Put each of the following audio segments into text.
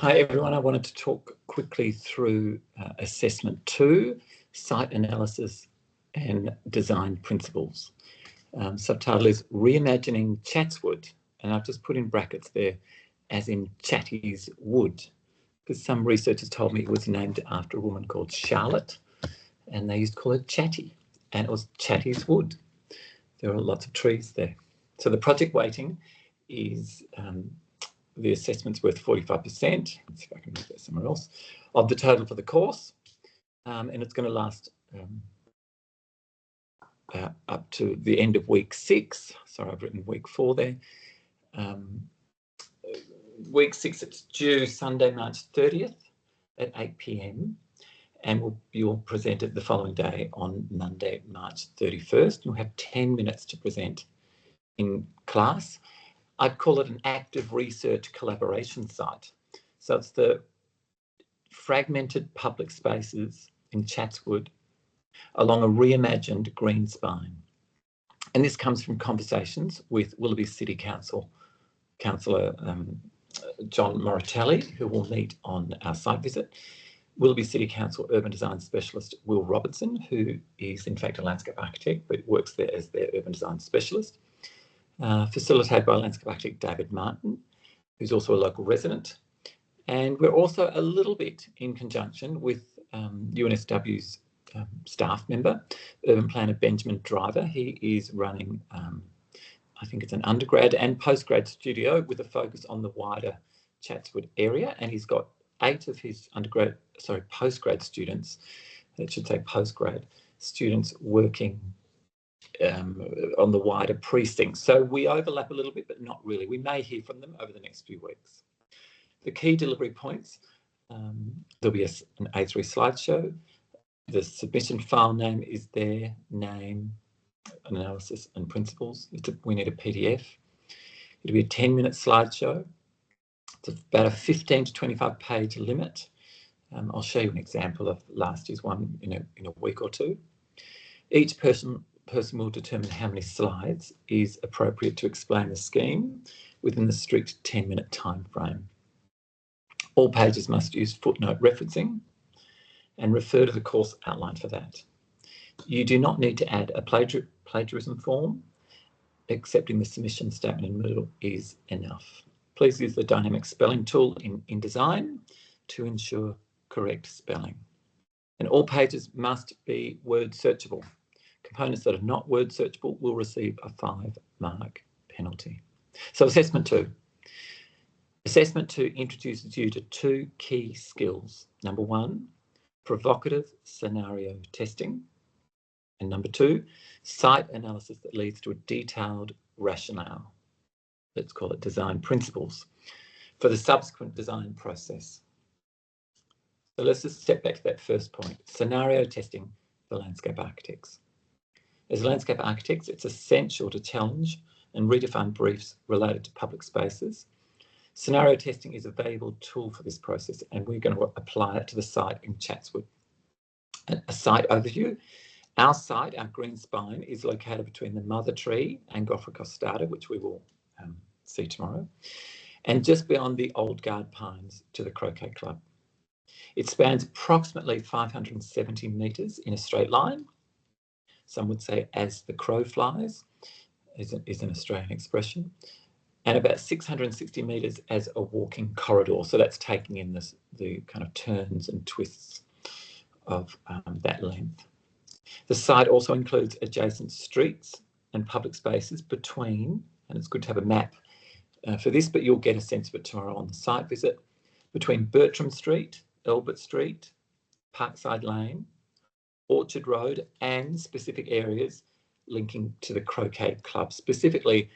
Hi everyone, I wanted to talk quickly through Assessment 2, Site Analysis and Design Principles. Subtitle is Reimagining Chatswood, and I've just put in brackets there as in Chatty's Wood, because some researchers told me it was named after a woman called Charlotte, and they used to call it Chatty, and it was Chatty's Wood. There are lots of trees there. So the project weighting is the assessment's worth 45%, let's see if I can move that somewhere else, of the total for the course, and it's going to last up to the end of week 6. Sorry, I've written week 4 there. Week 6, it's due Sunday, March 30th at 8 p.m. and you'll present it the following day on Monday, March 31st. You'll have 10 minutes to present in class. I'd call it an active research collaboration site. So it's the fragmented public spaces in Chatswood along a reimagined green spine. And this comes from conversations with Willoughby City Councillor John Moratelli, who will meet on our site visit, Willoughby City Council Urban Design Specialist Will Robertson, who is in fact a landscape architect but works there as their urban design specialist, facilitated by landscape architect David Martin, who's also a local resident. And we're also a little bit in conjunction with UNSW's staff member, urban planner Benjamin Driver. He is running, I think it's an undergrad and postgrad studio with a focus on the wider Chatswood area. And he's got 8 of his postgrad students, it should say postgrad students, working on the wider precinct. So we overlap a little bit, but not really. We may hear from them over the next few weeks. The key delivery points, there'll be an A3 slideshow. The submission file name is their name, analysis and principles. We need a PDF. It'll be a 10-minute slideshow. It's about a 15 to 25 page limit. I'll show you an example of last year's one in a week or two. Each person will determine how many slides is appropriate to explain the scheme within the strict 10-minute time frame. All pages must use footnote referencing and refer to the course outline for that. You do not need to add a plagiarism form. Accepting the submission statement in Moodle is enough. Please use the dynamic spelling tool in InDesign to ensure correct spelling. And all pages must be word searchable. Components that are not word searchable will receive a 5-mark penalty. So assessment 2. Assessment 2 introduces you to 2 key skills. Number 1, provocative scenario testing. And number 2, site analysis that leads to a detailed rationale. Let's call it design principles for the subsequent design process. So let's just step back to that first point, scenario testing for landscape architects. As landscape architects, it's essential to challenge and redefine briefs related to public spaces. Scenario testing is a valuable tool for this process, and we're going to apply it to the site in Chatswood. A site overview. Our site, our green spine, is located between the mother tree and Gofra costata, which we will see tomorrow, and just beyond the old guard pines to the Croquet Club. It spans approximately 570 metres in a straight line. Some would say as the crow flies is an Australian expression, and about 660 metres as a walking corridor. So that's taking in the kind of turns and twists of that length. The site also includes adjacent streets and public spaces between, and it's good to have a map for this, but you'll get a sense of it tomorrow on the site visit, between Bertram Street, Albert Street, Parkside Lane, Orchard Road, and specific areas linking to the Croquet Club, specifically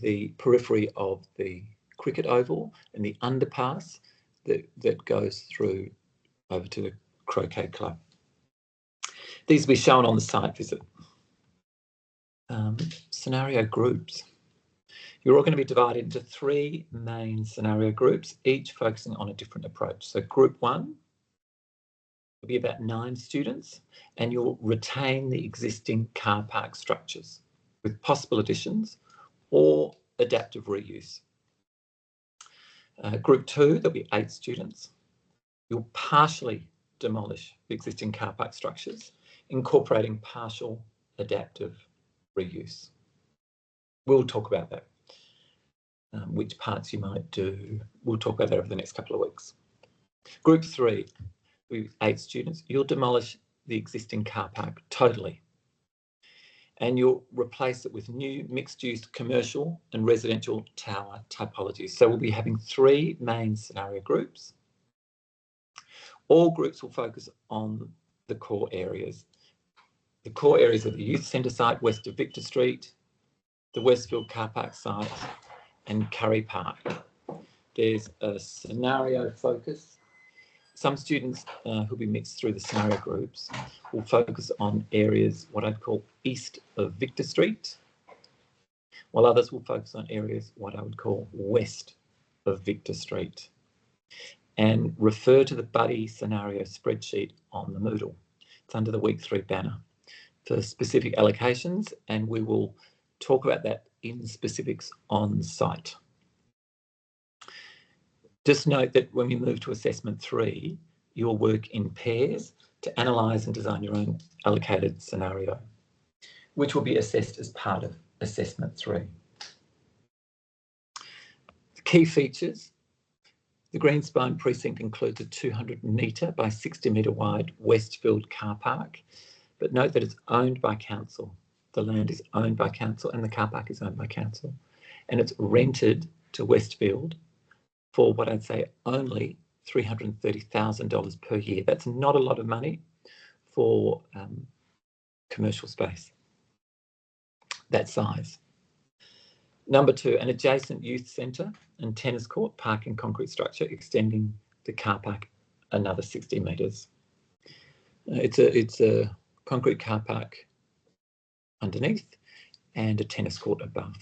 the periphery of the cricket oval and the underpass that goes through over to the Croquet Club. These will be shown on the site visit. Scenario groups. You're all going to be divided into 3 main scenario groups, each focusing on a different approach. So group 1 will be about 9 students, and you'll retain the existing car park structures with possible additions or adaptive reuse. Group 2, there'll be 8 students. You'll partially demolish the existing car park structures, incorporating partial adaptive reuse. We'll talk about that, which parts you might do. We'll talk about that over the next couple of weeks. Group 3, with 8 students, you'll demolish the existing car park totally, and you'll replace it with new mixed-use commercial and residential tower typologies. So we'll be having 3 main scenario groups. All groups will focus on the core areas. The core areas are the youth centre site west of Victor Street, the Westfield car park site, and Curry Park. There's a scenario focus. Some students who'll be mixed through the scenario groups will focus on areas what I'd call east of Victor Street, while others will focus on areas what I would call west of Victor Street. And refer to the buddy scenario spreadsheet on the Moodle. It's under the week 3 banner for specific allocations, and we will talk about that in specifics on site. Just note that when we move to assessment 3, you'll work in pairs to analyse and design your own allocated scenario, which will be assessed as part of assessment 3. The key features. The Greenspine precinct includes a 200 metre by 60 metre wide Westfield car park, but note that it's owned by council. The land is owned by council and the car park is owned by council, and it's rented to Westfield for what I'd say only $330,000 per year. That's not a lot of money for commercial space that size. Number 2, an adjacent youth centre and tennis court parking concrete structure extending the car park another 60 metres. It's a concrete car park underneath and a tennis court above.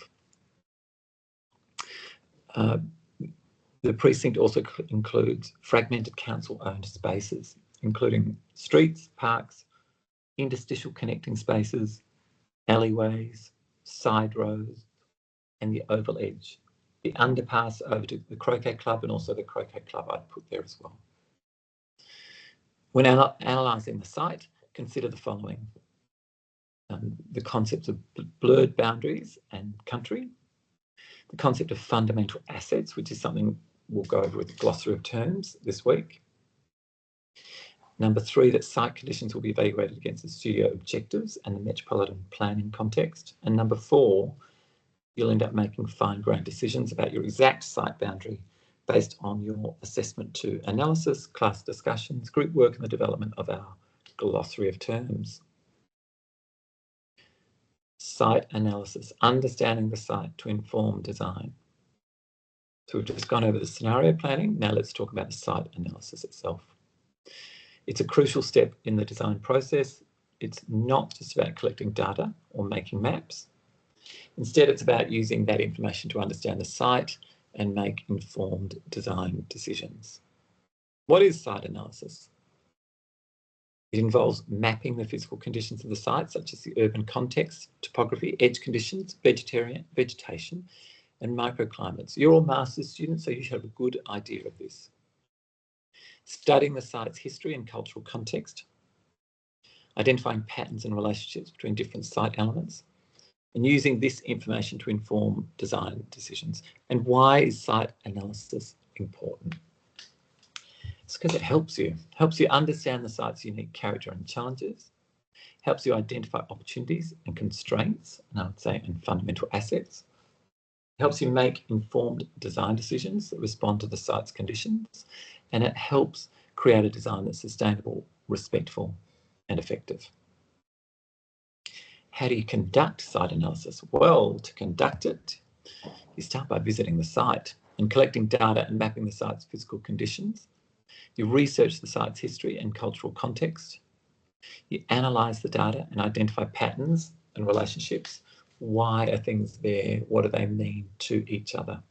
The precinct also includes fragmented council-owned spaces, including streets, parks, interstitial connecting spaces, alleyways, side roads, and the oval edge. The underpass over to the Croquet Club, and also the Croquet Club I'd put there as well. When analysing the site, consider the following. The concepts of blurred boundaries and country, the concept of fundamental assets, which is something we'll go over with the glossary of terms this week. Number 3, that site conditions will be evaluated against the studio objectives and the metropolitan planning context. And number 4, you'll end up making fine-grained decisions about your exact site boundary based on your assessment 2 analysis, class discussions, group work, and the development of our glossary of terms. Site analysis, understanding the site to inform design. So we've just gone over the scenario planning. Now let's talk about the site analysis itself. It's a crucial step in the design process. It's not just about collecting data or making maps. Instead, it's about using that information to understand the site and make informed design decisions. What is site analysis? It involves mapping the physical conditions of the site, such as the urban context, topography, edge conditions, vegetation, and microclimates. You're all master's students, so you should have a good idea of this. Studying the site's history and cultural context, identifying patterns and relationships between different site elements, and using this information to inform design decisions. And why is site analysis important? It's because it helps you understand the site's unique character and challenges, helps you identify opportunities and constraints, and I would say, and fundamental assets, helps you make informed design decisions that respond to the site's conditions, and it helps create a design that's sustainable, respectful, and effective. How do you conduct site analysis? Well, to conduct it, you start by visiting the site and collecting data and mapping the site's physical conditions. You research the site's history and cultural context. You analyse the data and identify patterns and relationships. Why are things there? What do they mean to each other?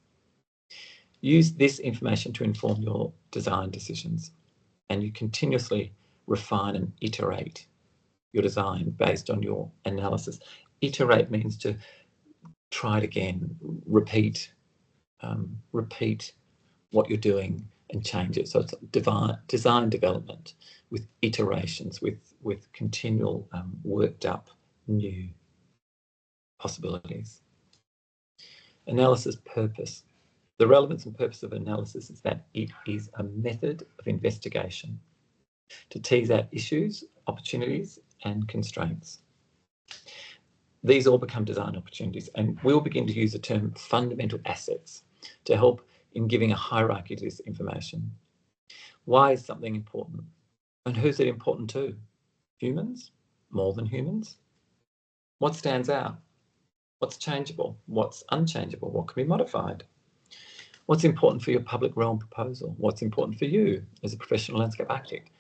Use this information to inform your design decisions, and you continuously refine and iterate your design based on your analysis. Iterate means to try it again, repeat what you're doing and change it. So it's design development with iterations, with continual worked up new possibilities. Analysis purpose. The relevance and purpose of analysis is that it is a method of investigation to tease out issues, opportunities, and constraints. These all become design opportunities, and we'll begin to use the term fundamental assets to help in giving a hierarchy to this information. Why is something important? And who's it important to? Humans? More than humans? What stands out? What's changeable? What's unchangeable? What can be modified? What's important for your public realm proposal? What's important for you as a professional landscape architect?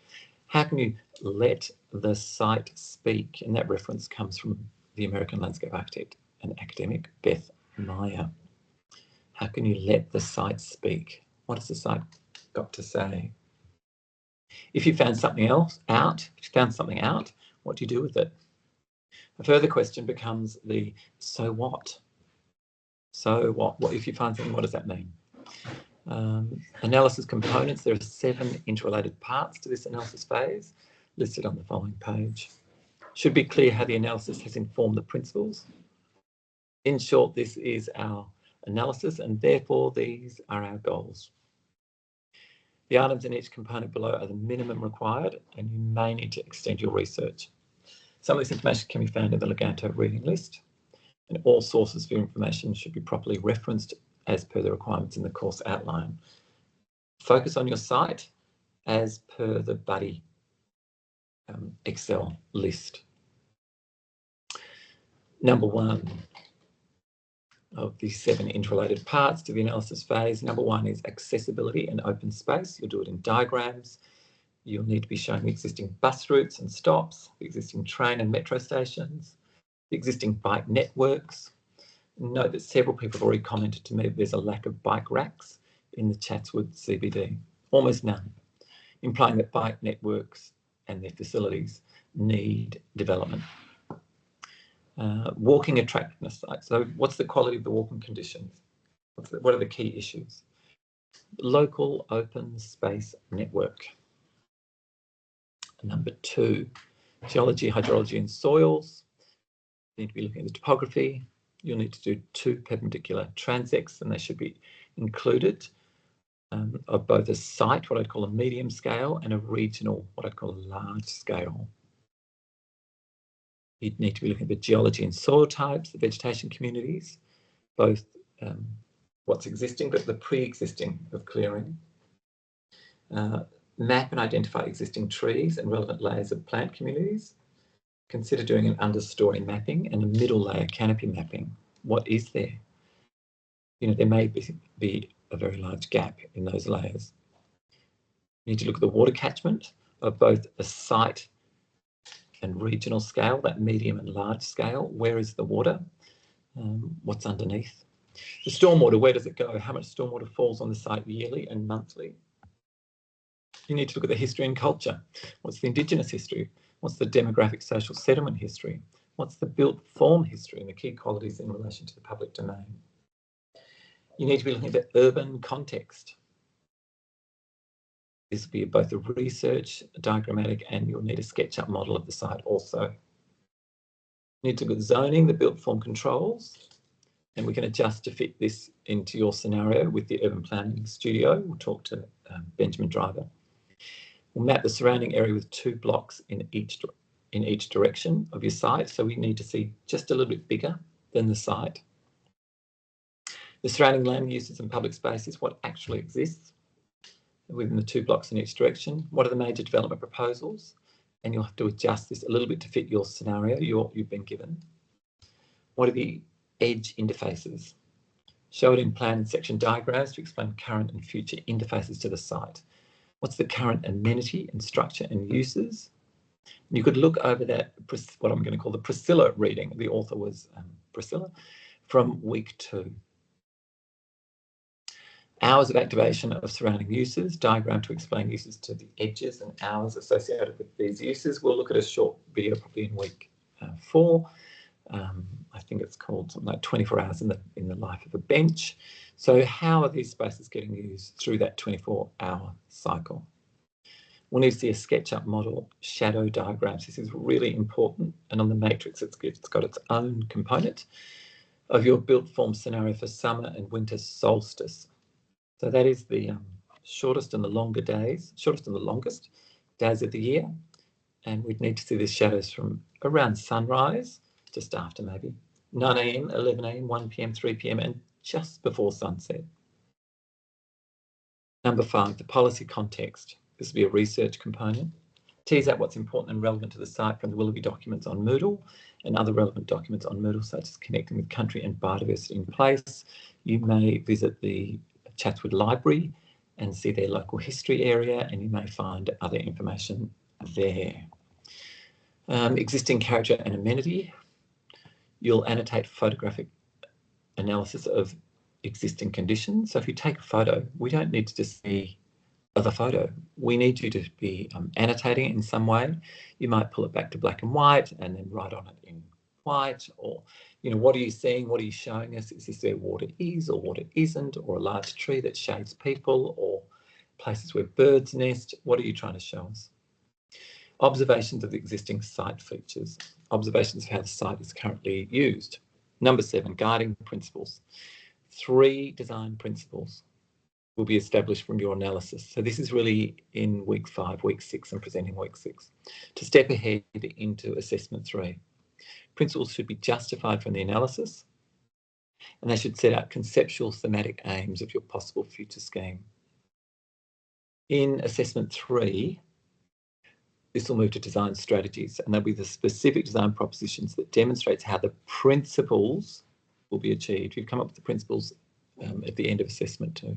How can you let the site speak? And that reference comes from the American landscape architect and academic Beth Meyer. How can you let the site speak? What has the site got to say? If you found something else out, what do you do with it? A further question becomes the so what? So what? What if you find something, what does that mean? Analysis components, there are 7 interrelated parts to this analysis phase listed on the following page. Should be clear how the analysis has informed the principles. In short, this is our analysis and therefore these are our goals. The items in each component below are the minimum required and you may need to extend your research. Some of this information can be found in the Leganto reading list, and all sources for information should be properly referenced as per the requirements in the course outline. Focus on your site as per the Buddy Excel list. Number 1 of the 7 interrelated parts to the analysis phase. Number 1 is accessibility and open space. You'll do it in diagrams. You'll need to be showing the existing bus routes and stops, the existing train and metro stations, the existing bike networks. Note that several people have already commented to me that there's a lack of bike racks in the Chatswood CBD, almost none, implying that bike networks and their facilities need development. Walking attractiveness. So what's the quality of the walking conditions? What are the key issues? Local open space network. Number 2, geology, hydrology and soils. You need to be looking at the topography. You'll need to do 2 perpendicular transects and they should be included of both a site, what I'd call a medium scale, and a regional, what I'd call a large scale. You'd need to be looking at the geology and soil types, the vegetation communities, both what's existing, but the pre-existing of clearing. Map and identify existing trees and relevant layers of plant communities. Consider doing an understory mapping and a middle layer canopy mapping. What is there? There may be a very large gap in those layers. You need to look at the water catchment of both a site and regional scale, that medium and large scale. Where is the water? What's underneath? The stormwater, where does it go? How much stormwater falls on the site yearly and monthly? You need to look at the history and culture. What's the Indigenous history? What's the demographic social settlement history? What's the built form history and the key qualities in relation to the public domain? You need to be looking at the urban context. This will be both a research, a diagrammatic, and you'll need a SketchUp model of the site also. You need to look at zoning, the built form controls, and we can adjust to fit this into your scenario with the Urban Planning Studio. We'll talk to Benjamin Driver. We'll map the surrounding area with 2 blocks in each direction of your site, so we need to see just a little bit bigger than the site. The surrounding land uses and public spaces, what actually exists within the 2 blocks in each direction. What are the major development proposals? And you'll have to adjust this a little bit to fit your scenario you've been given. What are the edge interfaces? Show it in plan and section diagrams to explain current and future interfaces to the site. What's the current amenity and structure and uses? You could look over that, what I'm going to call the Priscilla reading. The author was Priscilla, from week 2. Hours of activation of surrounding uses, diagram to explain uses to the edges and hours associated with these uses. We'll look at a short video probably in week 4. I I think it's called something like 24 hours in the life of a bench. So how are these spaces getting used through that 24-hour cycle? We'll need to see a SketchUp model, shadow diagrams. This is really important. And on the matrix, it's got its own component of your built form scenario for summer and winter solstice. So that is the shortest and the longest days of the year. And we'd need to see the shadows from around sunrise, just after maybe 9 a.m, 11 a.m, 1 p.m, 3 p.m, and just before sunset. Number 5, the policy context. This will be a research component. Tease out what's important and relevant to the site from the Willoughby documents on Moodle and other relevant documents on Moodle, such as connecting with country and biodiversity in place. You may visit the Chatswood Library and see their local history area, and you may find other information there. Existing character and amenity. You'll annotate photographic analysis of existing conditions. So if you take a photo, we don't need to just see the photo. We need you to be annotating it in some way. You might pull it back to black and white and then write on it in white, or, you know, what are you seeing? What are you showing us? Is this where water is or water isn't, or a large tree that shades people, or places where birds nest? What are you trying to show us? Observations of the existing site features. Observations of how the site is currently used. Number 7, guiding principles. 3 design principles will be established from your analysis. So this is really in week 5, week 6, and presenting week 6. To step ahead into assessment 3. Principles should be justified from the analysis, and they should set out conceptual thematic aims of your possible future scheme. In assessment 3, this will move to design strategies, and they'll be the specific design propositions that demonstrates how the principles will be achieved. We've come up with the principles at the end of assessment 2.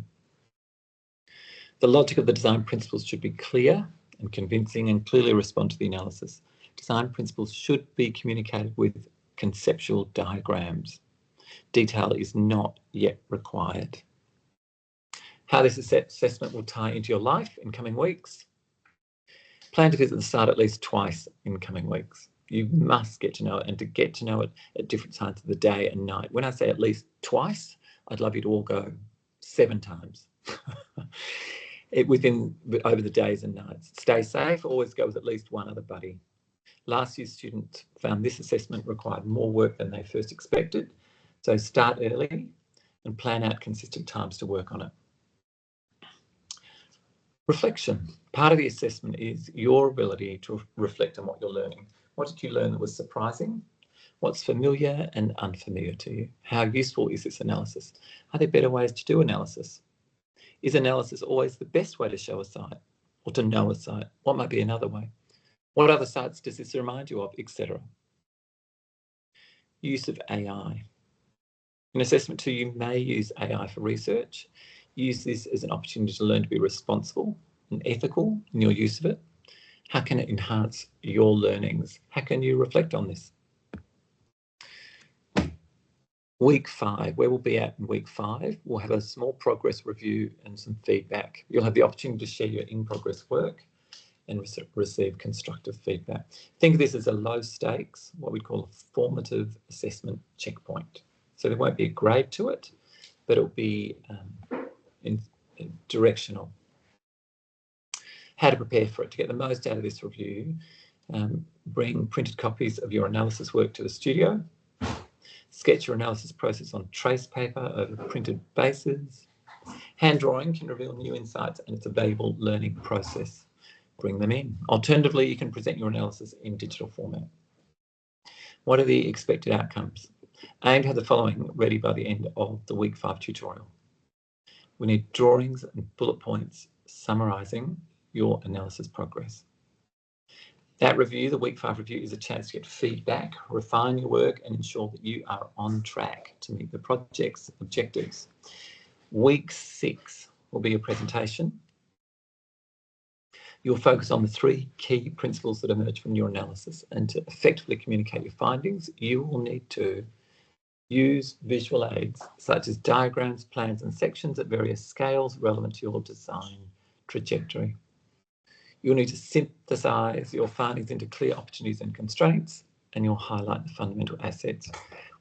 The logic of the design principles should be clear and convincing and clearly respond to the analysis. Design principles should be communicated with conceptual diagrams. Detail is not yet required. How this assessment will tie into your life in coming weeks. Plan to visit the site at least twice in coming weeks. You must get to know it, and to get to know it at different times of the day and night. When I say at least twice, I'd love you to all go 7 times. Over the days and nights. Stay safe, always go with at least one other buddy. Last year's students found this assessment required more work than they first expected, so start early and plan out consistent times to work on it. Reflection. Part of the assessment is your ability to reflect on what you're learning. What did you learn that was surprising? What's familiar and unfamiliar to you? How useful is this analysis? Are there better ways to do analysis? Is analysis always the best way to show a site or to know a site? What might be another way? What other sites does this remind you of, etc.? Use of AI. In assessment 2, you may use AI for research. Use this as an opportunity to learn to be responsible and ethical in your use of it. How can it enhance your learnings? How can you reflect on this? Week 5, where we'll be at in week 5, we'll have a small progress review and some feedback. You'll have the opportunity to share your in-progress work and receive constructive feedback. Think of this as a low stakes, what we call a formative assessment checkpoint. So there won't be a grade to it, but it'll be directional. How to prepare for it. To get the most out of this review, bring printed copies of your analysis work to the studio. Sketch your analysis process on trace paper over printed bases. Hand drawing can reveal new insights, and it's a valuable learning process. Bring them in. Alternatively, you can present your analysis in digital format. What are the expected outcomes? Aim to have the following ready by the end of the week 5 tutorial. We need drawings and bullet points summarising your analysis progress. That review, the week 5 review, is a chance to get feedback, refine your work, and ensure that you are on track to meet the project's objectives. Week 6 will be a presentation. You'll focus on the 3 key principles that emerge from your analysis, and to effectively communicate your findings, you will need to use visual aids such as diagrams, plans, and sections at various scales relevant to your design trajectory. You'll need to synthesize your findings into clear opportunities and constraints, and you'll highlight the fundamental assets.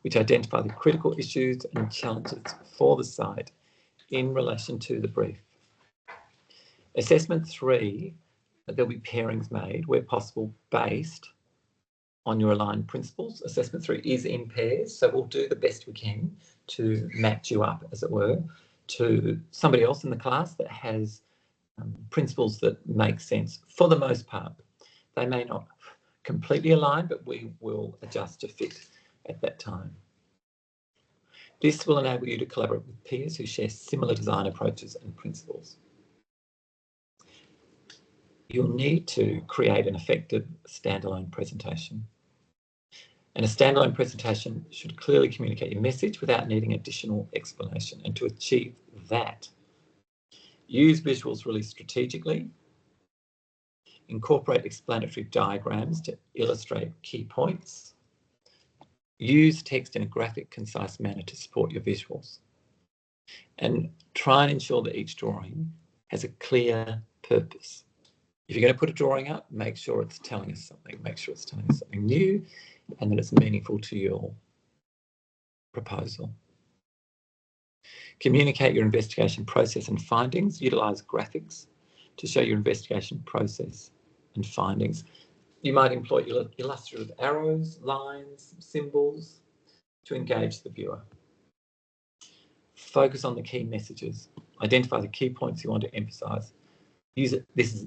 which identify the critical issues and challenges for the site in relation to the brief. Assessment 3, there'll be pairings made where possible based on your aligned principles. Assessment 3 is in pairs, so we'll do the best we can to match you up, as it were, to somebody else in the class that has principles that make sense for the most part. They may not completely align, but we will adjust to fit at that time. This will enable you to collaborate with peers who share similar design approaches and principles. You'll need to create an effective standalone presentation. And a standalone presentation should clearly communicate your message without needing additional explanation. And to achieve that, use visuals really strategically, incorporate explanatory diagrams to illustrate key points, use text in a graphic, concise manner to support your visuals, and try and ensure that each drawing has a clear purpose. If you're going to put a drawing up, make sure it's telling us something, make sure it's telling us something new and that it's meaningful to your proposal. Communicate your investigation process and findings. Utilise graphics to show your investigation process and findings. You might employ illustrative arrows, lines, symbols to engage the viewer. Focus on the key messages. Identify the key points you want to emphasise. Use it. This is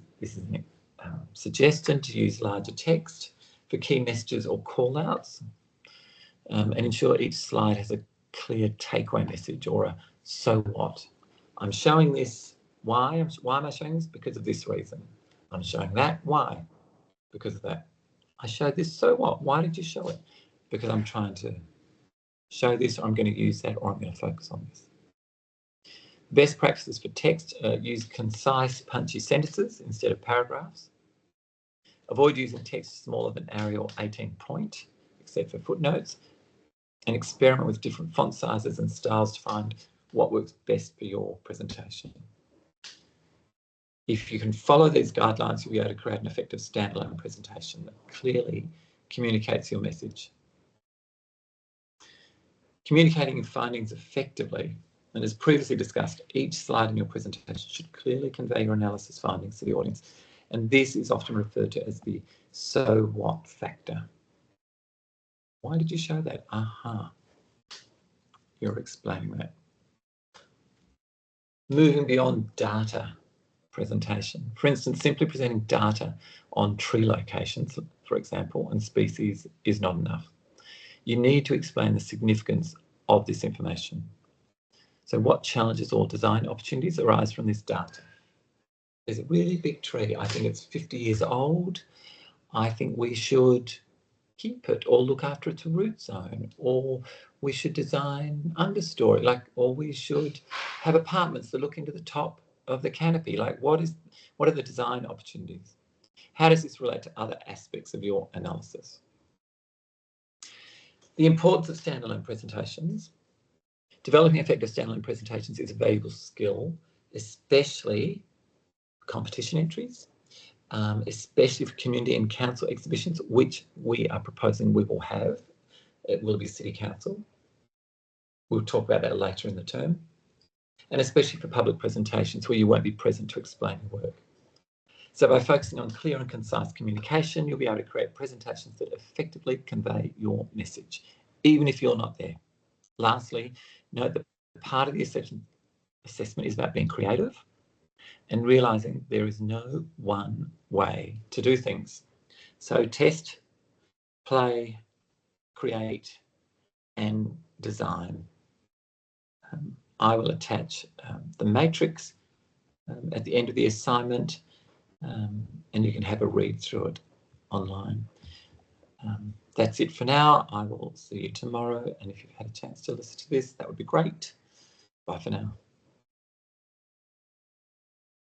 a suggestion to use larger text for key messages or call-outs, and ensure each slide has a clear takeaway message or a so what. I'm showing this. Why am I showing this? Because of this reason. I'm showing that. Why? Because of that. I showed this. So what? Why did you show it? Because I'm trying to show this, or I'm going to use that, or I'm going to focus on this. Best practices for text, use concise, punchy sentences instead of paragraphs. Avoid using text smaller than Arial 18 point, except for footnotes, and experiment with different font sizes and styles to find what works best for your presentation. If you can follow these guidelines, you'll be able to create an effective standalone presentation that clearly communicates your message. Communicating your findings effectively, and as previously discussed, each slide in your presentation should clearly convey your analysis findings to the audience. And this is often referred to as the so what factor. Why did you show that? Aha. You're explaining that. Moving beyond data presentation. For instance, simply presenting data on tree locations, for example, and species is not enough. You need to explain the significance of this information. So what challenges or design opportunities arise from this data? There's a really big tree. I think it's 50 years old. I think we should keep it or look after its root zone, or we should design understory, or we should have apartments that look into the top of the canopy. What are the design opportunities? How does this relate to other aspects of your analysis? The importance of standalone presentations. Developing effective standalone presentations is a valuable skill, especially competition entries, especially for community and council exhibitions, which we are proposing we will have. It will be City Council. We'll talk about that later in the term. And especially for public presentations where you won't be present to explain your work. So by focusing on clear and concise communication, you'll be able to create presentations that effectively convey your message, even if you're not there. Lastly, note that part of the assessment is about being creative and realising there is no one way to do things. So test, play, create, and design. I will attach the matrix at the end of the assignment, and you can have a read through it online. That's it for now. I will see you tomorrow, and if you've had a chance to listen to this, that would be great. Bye for now.